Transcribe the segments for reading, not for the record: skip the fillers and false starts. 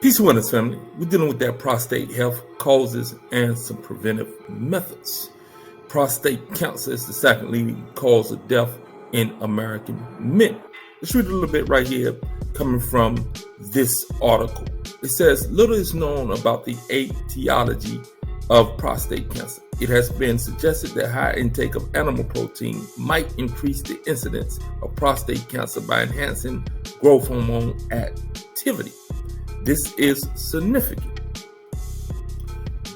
Peace and wellness, family. We're dealing with that prostate health causes and some preventive methods. Prostate cancer is the second leading cause of death in American men. Let's read a little bit right here coming from this article. It says, little is known about the etiology of prostate cancer. It has been suggested that high intake of animal protein might increase the incidence of prostate cancer by enhancing growth hormone activity. This is significant.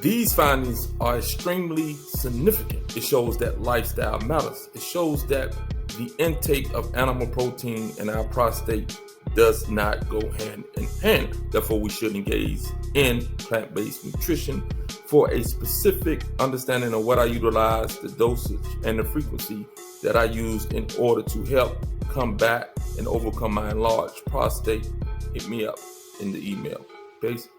These findings are extremely significant. It shows that lifestyle matters. It shows that the intake of animal protein in our prostate does not go hand in hand. Therefore, we should engage in plant-based nutrition for a specific understanding of what I utilize, the dosage, and the frequency that I use in order to help combat and overcome my enlarged prostate. Hit me up in the email. Peace.